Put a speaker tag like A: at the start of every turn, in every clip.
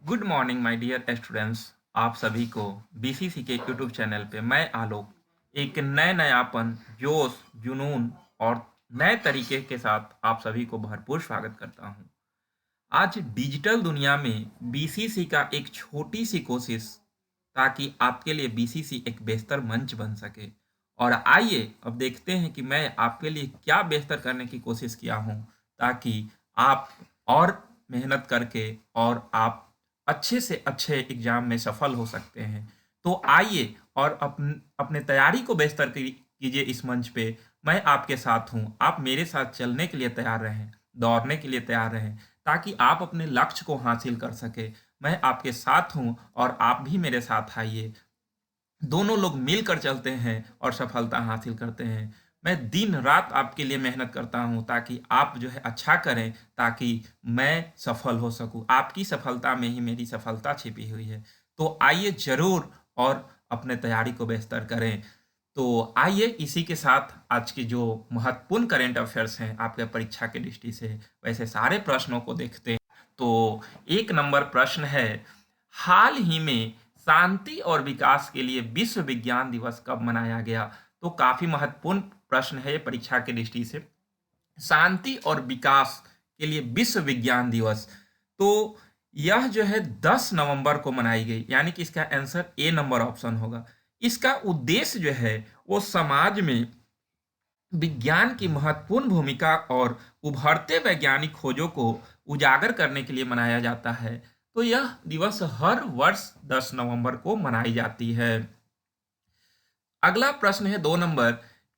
A: Good morning my dear students. आप सभी को बीसीसी के यूट्यूब चैनल पे मैं आलोक एक नयापन, जोश, जुनून और नए तरीके के साथ आप सभी को भरपूर स्वागत करता हूँ। आज डिजिटल दुनिया में बीसीसी का एक छोटी सी कोशिश, ताकि आपके लिए बीसीसी एक बेहतर मंच बन सके। और आइए अब देखते हैं कि मैं आपके लिए क्या बेहतर करने की कोशिश किया हूँ, ताकि आप और मेहनत करके और आप अच्छे से अच्छे एग्जाम में सफल हो सकते हैं। तो आइए और अपने तैयारी को बेहतर कीजिए। इस मंच पे मैं आपके साथ हूँ। आप मेरे साथ चलने के लिए तैयार रहें, दौड़ने के लिए तैयार रहें, ताकि आप अपने लक्ष्य को हासिल कर सके। मैं आपके साथ हूँ और आप भी मेरे साथ आइए। दोनों लोग मिलकर चलते हैं और सफलता हासिल करते हैं। मैं दिन रात आपके लिए मेहनत करता हूँ, ताकि आप जो है अच्छा करें, ताकि मैं सफल हो सकूँ। आपकी सफलता में ही मेरी सफलता छिपी हुई है। तो आइए ज़रूर और अपने तैयारी को बेहतर करें। तो आइए इसी के साथ आज की जो महत्वपूर्ण करेंट अफेयर्स हैं आपके परीक्षा की दृष्टि से, वैसे सारे प्रश्नों को देखते हैं। तो एक नंबर प्रश्न है, हाल ही में शांति और विकास के लिए विश्व विज्ञान दिवस कब मनाया गया? तो काफी महत्वपूर्ण प्रश्न है ये परीक्षा की दृष्टि से। शांति और विकास के लिए विश्व विज्ञान दिवस, तो यह जो है 10 नवंबर को मनाई गई, यानी कि इसका आंसर ए नंबर ऑप्शन होगा। इसका उद्देश्य जो है वो समाज में विज्ञान की महत्वपूर्ण भूमिका और उभरते वैज्ञानिक खोजों को उजागर करने के लिए मनाया जाता है। तो यह दिवस हर वर्ष 10 नवंबर को मनाई जाती है। अगला प्रश्न है 2 नंबर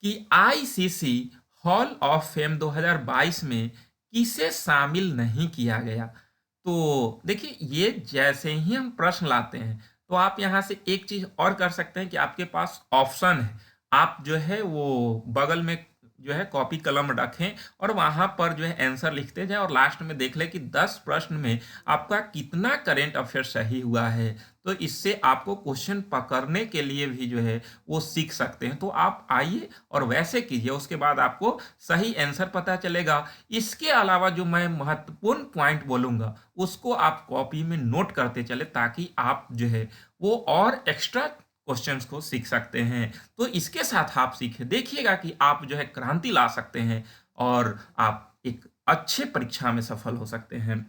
A: कि आईसीसी हॉल ऑफ फेम 2022 में किसे शामिल नहीं किया गया? तो देखिए, ये जैसे ही हम प्रश्न लाते हैं तो आप यहाँ से एक चीज और कर सकते हैं कि आपके पास ऑप्शन है। आप जो है वो बगल में जो है कॉपी कलम रखें और वहां पर जो है आंसर लिखते जाएं, और लास्ट में देख लें कि 10 प्रश्न में आपका कितना करेंट अफेयर सही हुआ है। तो इससे आपको क्वेश्चन पकड़ने के लिए भी जो है वो सीख सकते हैं। तो आप आइए और वैसे कीजिए, उसके बाद आपको सही आंसर पता चलेगा। इसके अलावा जो मैं महत्वपूर्ण पॉइंट बोलूंगा उसको आप कॉपी में नोट करते चले, ताकि आप जो है वो और एक्स्ट्रा क्वेश्चंस को सीख सकते हैं। तो इसके साथ आप सीखे देखिएगा कि आप जो है क्रांति ला सकते हैं और आप एक अच्छे परीक्षा में सफल हो सकते हैं।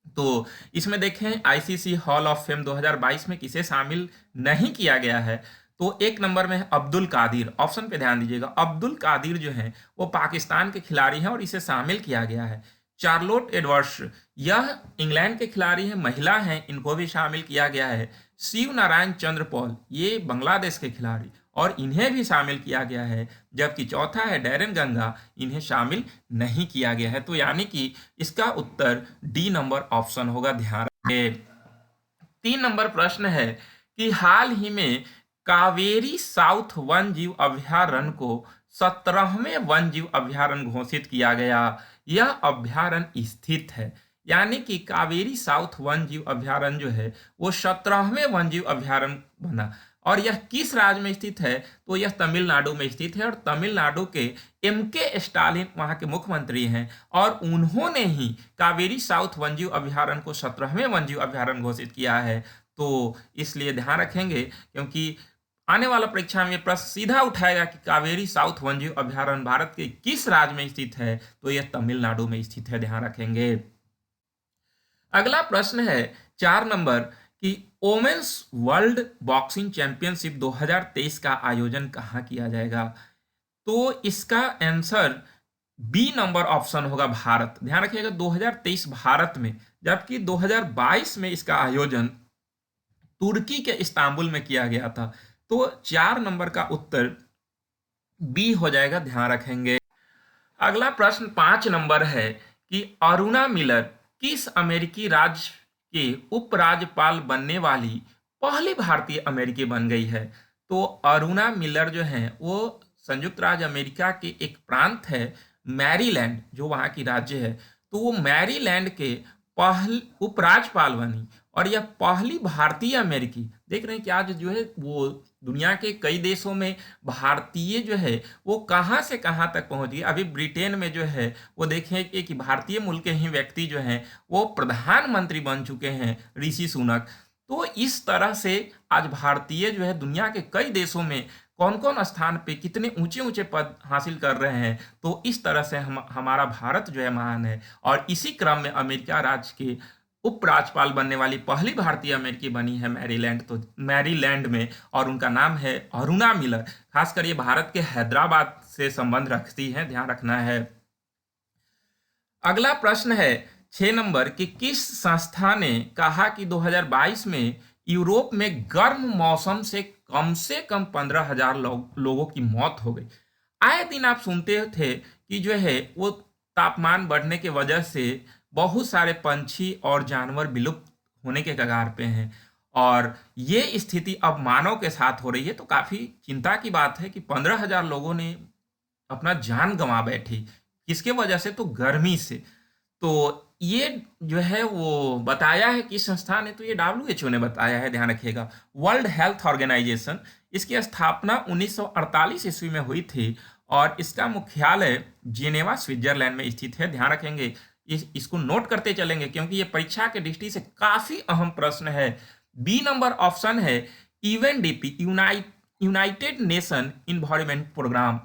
A: तो इसमें देखें, आईसीसी हॉल ऑफ फेम 2022 में किसे शामिल नहीं किया गया है? तो एक नंबर में है अब्दुल कादिर। ऑप्शन पे ध्यान दीजिएगा, अब्दुल कादिर जो है वो पाकिस्तान के खिलाड़ी हैं और इसे शामिल किया गया है। चार्लोट एडवर्ड्स, यह इंग्लैंड के खिलाड़ी हैं, महिला हैं, इनको भी शामिल किया गया है। शिव नारायण चंद्र पॉल, ये बांग्लादेश के खिलाड़ी, और इन्हें भी शामिल किया गया है। जबकि चौथा है डैरेन गंगा, इन्हें शामिल नहीं किया गया है। तो यानी कि इसका उत्तर डी नंबर ऑप्शन होगा, ध्यान रखें। 3 नंबर प्रश्न है कि हाल ही में कावेरी साउथ वन जीव अभयारण्य को 17वें वन जीव अभयारण्य घोषित किया गया। यह अभयारण्य स्थित है, यानी कि कावेरी साउथ वन जीव अभयारण्य जो है वो 17वें वन जीव अभयारण्य बना। और यह किस राज्य में स्थित है? तो यह तमिलनाडु में स्थित है, और तमिलनाडु के के स्टालिन वहां के मुख्यमंत्री हैं, और उन्होंने ही कावेरी साउथ वन्यजीव अभयारण्य को 17वें वन्यजीव अभयारण्य घोषित किया है। तो इसलिए ध्यान रखेंगे, क्योंकि आने वाला परीक्षा में प्रश्न सीधा उठाएगा कि कावेरी साउथ वन्यजीव अभयारण्य भारत के किस राज्य में स्थित है? तो यह तमिलनाडु में स्थित है, ध्यान रखेंगे। अगला प्रश्न है 4 नंबर कि ओमेन्स वर्ल्ड बॉक्सिंग चैंपियनशिप 2023 का आयोजन कहाँ किया जाएगा? तो इसका आंसर बी नंबर ऑप्शन होगा, भारत। ध्यान रखिएगा, 2023 भारत में, जबकि 2022 में इसका आयोजन तुर्की के इस्तांबुल में किया गया था। तो 4 नंबर का उत्तर बी हो जाएगा, ध्यान रखेंगे। अगला प्रश्न 5 नंबर है कि अरुणा मिलर किस अमेरिकी राज्य के उपराज्यपाल बनने वाली पहली भारतीय अमेरिकी बन गई है? तो अरुणा मिलर जो है वो संयुक्त राज्य अमेरिका के एक प्रांत है मैरीलैंड, जो वहाँ की राज्य है। तो वो मैरीलैंड के पहल उपराज्यपाल बनी, और यह पहली भारतीय अमेरिकी, देख रहे हैं कि आज जो है वो दुनिया के कई देशों में भारतीय जो है वो कहाँ से कहाँ तक पहुँच गए। अभी ब्रिटेन में जो है वो देखें कि भारतीय मूल के ही व्यक्ति जो हैं वो प्रधानमंत्री बन चुके हैं, ऋषि सुनक। तो इस तरह से आज भारतीय जो है दुनिया के कई देशों में कौन कौन स्थान पे कितने ऊंचे ऊंचे पद हासिल कर रहे हैं। तो इस तरह से हमारा भारत जो है महान है। और इसी क्रम में अमेरिका राज्य के उपराज्यपाल बनने वाली पहली भारतीय अमेरिकी बनी है मैरीलैंड में, और उनका नाम है अरुणा मिलर। खासकर ये भारत के हैदराबाद से संबंध रखती है, ध्यान रखना है। अगला प्रश्न है 6 नंबर कि किस संस्था ने कहा कि 2022 में यूरोप में गर्म मौसम से कम 15,000 लोगों की मौत हो गई। आए दिन आप सुनते थे कि जो है वो तापमान बढ़ने की वजह से बहुत सारे पंछी और जानवर विलुप्त होने के कगार पे हैं, और ये स्थिति अब मानव के साथ हो रही है। तो काफी चिंता की बात है कि 15,000 लोगों ने अपना जान गंवा बैठी। किसके वजह से? तो गर्मी से। तो ये जो है वो बताया है कि संस्था ने, तो ये WHO ने बताया है, ध्यान रखिएगा, वर्ल्ड हेल्थ ऑर्गेनाइजेशन। इसकी स्थापना 1948 ईस्वी में हुई थी और इसका मुख्यालय जिनेवा स्विट्जरलैंड में स्थित है। ध्यान रखेंगे, इसको नोट करते चलेंगे क्योंकि ये परीक्षा के दृष्टि से काफी अहम प्रश्न है। बी नंबर ऑप्शन है UNDP, united nation environment programme.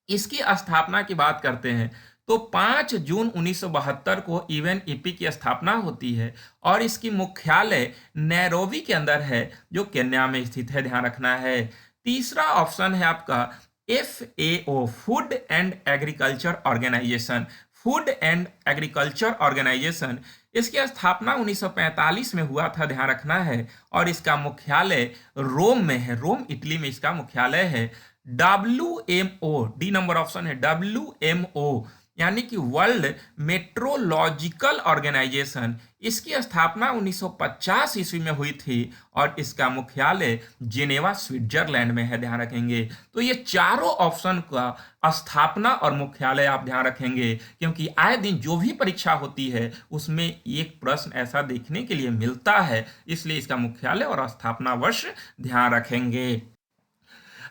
A: इसकी स्थापना की बात करते हैं तो 5 जून 1972 को यूएनईपी की स्थापना होती है और इसकी मुख्यालय नैरोबी के अंदर है जो केन्या में स्थित है, ध्यान रखना है। तीसरा ऑप्शन है आपका FAO, food and agriculture organisation. Food and agriculture organisation, इसकी स्थापना 1945 में हुआ था, ध्यान रखना है, और इसका मुख्यालय रोम में है, रोम इटली में इसका मुख्यालय है। WMO, डी नंबर ऑप्शन है WMO, यानी कि वर्ल्ड मेट्रोलॉजिकल ऑर्गेनाइजेशन। इसकी स्थापना 1950 ईस्वी में हुई थी और इसका मुख्यालय जिनेवा स्विट्जरलैंड में है, ध्यान रखेंगे। तो ये चारों ऑप्शन का स्थापना और मुख्यालय आप ध्यान रखेंगे क्योंकि आए दिन जो भी परीक्षा होती है उसमें एक प्रश्न ऐसा देखने के लिए मिलता है, इसलिए इसका मुख्यालय और स्थापना वर्ष ध्यान रखेंगे।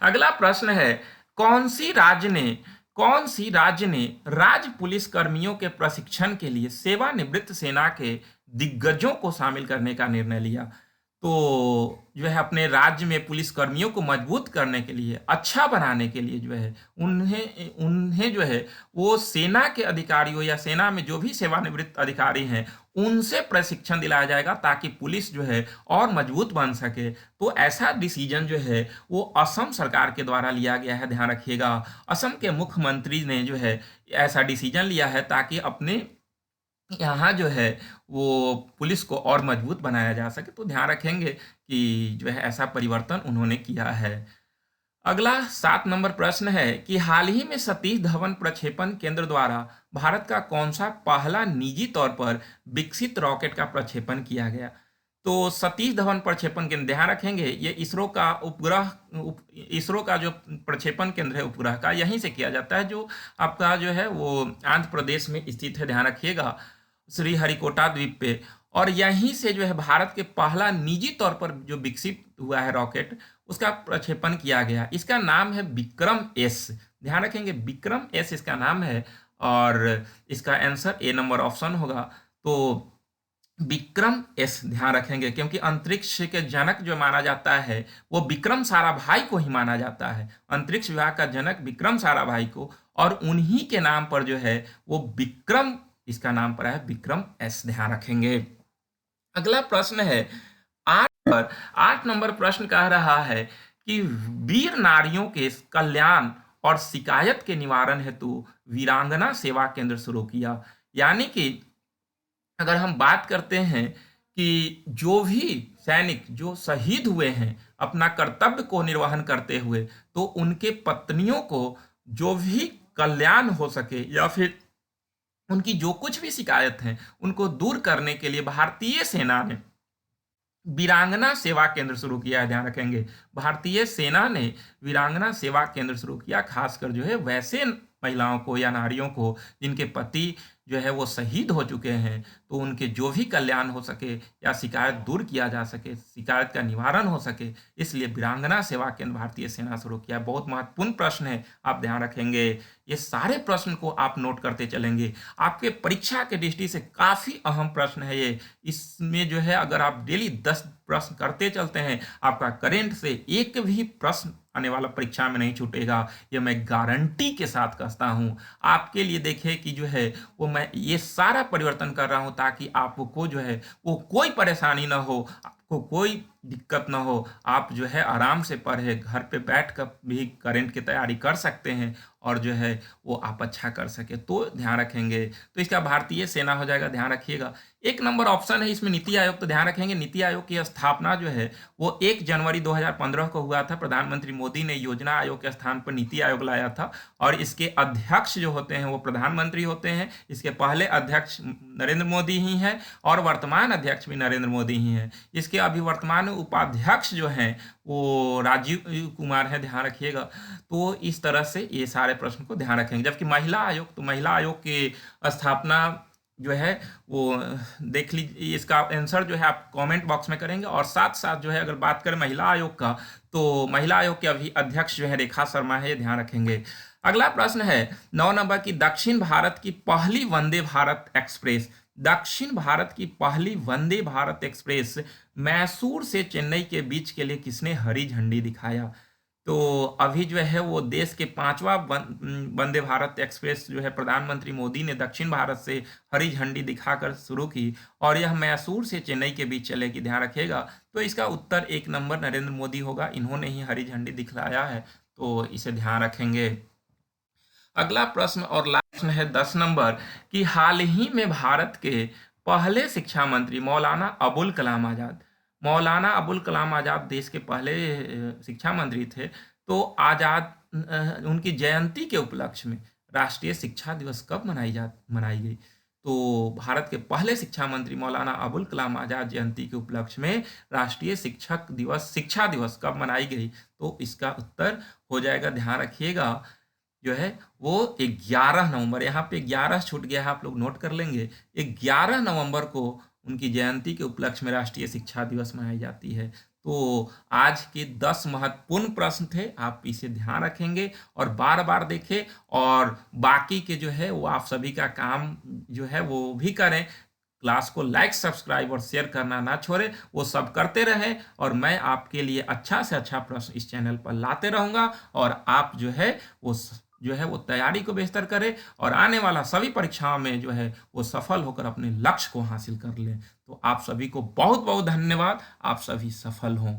A: अगला प्रश्न है कौन सी राज्य ने राज्य पुलिस कर्मियों के प्रशिक्षण के लिए सेवानिवृत्त सेना के दिग्गजों को शामिल करने का निर्णय लिया। तो जो है अपने राज्य में पुलिस कर्मियों को मजबूत करने के लिए, अच्छा बनाने के लिए जो है उन्हें जो है वो सेना के अधिकारियों या सेना में जो भी सेवानिवृत्त अधिकारी हैं उनसे प्रशिक्षण दिलाया जाएगा ताकि पुलिस जो है और मजबूत बन सके। तो ऐसा डिसीजन जो है वो असम सरकार के द्वारा लिया गया है, ध्यान रखिएगा। असम के मुख्यमंत्री ने जो है ऐसा डिसीजन लिया है ताकि अपने यहाँ जो है वो पुलिस को और मजबूत बनाया जा सके। तो ध्यान रखेंगे कि जो है ऐसा परिवर्तन उन्होंने किया है। अगला 7 नंबर प्रश्न है कि हाल ही में सतीश धवन प्रक्षेपण केंद्र द्वारा भारत का कौन सा पहला निजी तौर पर विकसित रॉकेट का प्रक्षेपण किया गया। तो सतीश धवन प्रक्षेपण केंद्र, ध्यान रखेंगे, ये इसरो का जो प्रक्षेपण केंद्र है उपग्रह का, यहीं से किया जाता है, जो आपका जो है वो आंध्र प्रदेश में स्थित है, ध्यान रखिएगा, श्रीहरिकोटा द्वीप पे। और यहीं से जो है भारत के पहला निजी तौर पर जो विकसित हुआ है रॉकेट, उसका प्रक्षेपण किया गया। इसका नाम है विक्रम-S, ध्यान रखेंगे, विक्रम-S इसका नाम है और इसका आंसर ए नंबर ऑप्शन होगा। तो विक्रम-S ध्यान रखेंगे क्योंकि अंतरिक्ष के जनक जो माना जाता है वो विक्रम साराभाई को ही माना जाता है, अंतरिक्ष विभाग का जनक विक्रम साराभाई को, और उन्हीं के नाम पर जो है वो विक्रम, इसका नाम पर है विक्रम-S, ध्यान रखेंगे। अगला प्रश्न है 8 नंबर प्रश्न कह रहा है कि वीर नारियों के कल्याण और शिकायत के निवारण हेतु वीरांगना सेवा केंद्र शुरू किया। यानी कि अगर हम बात करते हैं कि जो भी सैनिक जो शहीद हुए हैं अपना कर्तव्य को निर्वहन करते हुए, तो उनके पत्नियों को जो भी कल्याण हो सके या फिर उनकी जो कुछ भी शिकायत है उनको दूर करने के लिए भारतीय सेना ने वीरांगना सेवा केंद्र शुरू किया है, ध्यान रखेंगे। भारतीय सेना ने वीरांगना सेवा केंद्र शुरू किया, खासकर जो है वैसे महिलाओं को या नारियों को जिनके पति जो है वो शहीद हो चुके हैं, तो उनके जो भी कल्याण हो सके या शिकायत दूर किया जा सके, शिकायत का निवारण हो सके, इसलिए वीरांगना सेवा केंद्र भारतीय सेना शुरू किया। बहुत महत्वपूर्ण प्रश्न है, आप ध्यान रखेंगे। ये सारे प्रश्न को आप नोट करते चलेंगे, आपके परीक्षा के दृष्टि से काफ़ी अहम प्रश्न है ये। इसमें जो है अगर आप डेली 10 प्रश्न करते चलते हैं, आपका करंट से एक भी प्रश्न आने वाला परीक्षा में नहीं छूटेगा, ये मैं गारंटी के साथ कहता हूँ। आपके लिए देखिए कि जो है वो मैं ये सारा परिवर्तन कर रहा हूँ ताकि आपको जो है वो कोई परेशानी ना हो, आपको कोई दिक्कत ना हो, आप जो है आराम से पढ़े, घर पे बैठ कर भी करंट की तैयारी कर सकते हैं और जो है वो आप अच्छा कर सके। तो ध्यान रखेंगे, तो इसका भारतीय सेना हो जाएगा, ध्यान रखिएगा। 1 नंबर ऑप्शन है इसमें नीति आयोग, तो ध्यान रखेंगे नीति आयोग की स्थापना जो है वो 1 जनवरी 2015 को हुआ था। प्रधानमंत्री मोदी ने योजना आयोग के स्थान पर नीति आयोग लाया था और इसके अध्यक्ष जो होते हैं वो प्रधानमंत्री होते हैं। इसके पहले अध्यक्ष नरेंद्र मोदी ही हैं और वर्तमान अध्यक्ष भी नरेंद्र मोदी ही हैं। इसके अभी वर्तमान उपाध्यक्ष जो हैं वो राजीव कुमार है, ध्यान रखिएगा। तो इस तरह से ये सारे प्रश्न को ध्यान रखेंगे। जबकि महिला आयोग, तो महिला आयोग की स्थापना जो है वो देख लीजिए, इसका आंसर जो है आप कमेंट बॉक्स में करेंगे। और साथ साथ जो है अगर बात करें महिला आयोग का, तो महिला आयोग के अभी अध्यक्ष जो है रेखा शर्मा है, ध्यान रखेंगे। अगला प्रश्न है 9 नंबर की, दक्षिण भारत की पहली वंदे भारत एक्सप्रेस, दक्षिण भारत की पहली वंदे भारत एक्सप्रेस मैसूर से चेन्नई के बीच के लिए किसने हरी झंडी दिखाया? तो अभी जो है वो देश के 5वां वंदे भारत एक्सप्रेस जो है प्रधानमंत्री मोदी ने दक्षिण भारत से हरी झंडी दिखाकर शुरू की और यह मैसूर से चेन्नई के बीच चलेगी, ध्यान रखिएगा। तो इसका उत्तर 1 नंबर नरेंद्र मोदी होगा, इन्होंने ही हरी झंडी दिखलाया है, तो इसे ध्यान रखेंगे। अगला प्रश्न और लास्ट प्रश्न है 10 नंबर कि हाल ही में भारत के पहले शिक्षा मंत्री मौलाना अबुल कलाम आज़ाद, मौलाना अबुल कलाम आज़ाद देश के पहले शिक्षा मंत्री थे। तो आज़ाद उनकी जयंती के उपलक्ष्य में राष्ट्रीय शिक्षा दिवस कब मनाई गई? तो भारत के पहले शिक्षा मंत्री मौलाना अबुल कलाम आज़ाद जयंती के उपलक्ष्य में राष्ट्रीय शिक्षा दिवस कब मनाई गई? तो इसका उत्तर हो जाएगा, ध्यान रखिएगा, जो है वो 11 नवंबर, यहाँ पे 11 छूट गया है, आप लोग नोट कर लेंगे। 11 नवंबर को उनकी जयंती के उपलक्ष्य में राष्ट्रीय शिक्षा दिवस मनाई जाती है। तो आज के 10 महत्वपूर्ण प्रश्न थे, आप इसे ध्यान रखेंगे और बार बार देखें, और बाकी के जो है वो आप सभी का काम जो है वो भी करें। क्लास को लाइक, सब्सक्राइब और शेयर करना ना छोड़े, वो सब करते रहें और मैं आपके लिए अच्छा से अच्छा प्रश्न इस चैनल पर लाते रहूँगा और आप जो है वो तैयारी को बेहतर करें और आने वाला सभी परीक्षाओं में जो है वो सफल होकर अपने लक्ष्य को हासिल कर लें। तो आप सभी को बहुत बहुत धन्यवाद, आप सभी सफल हों।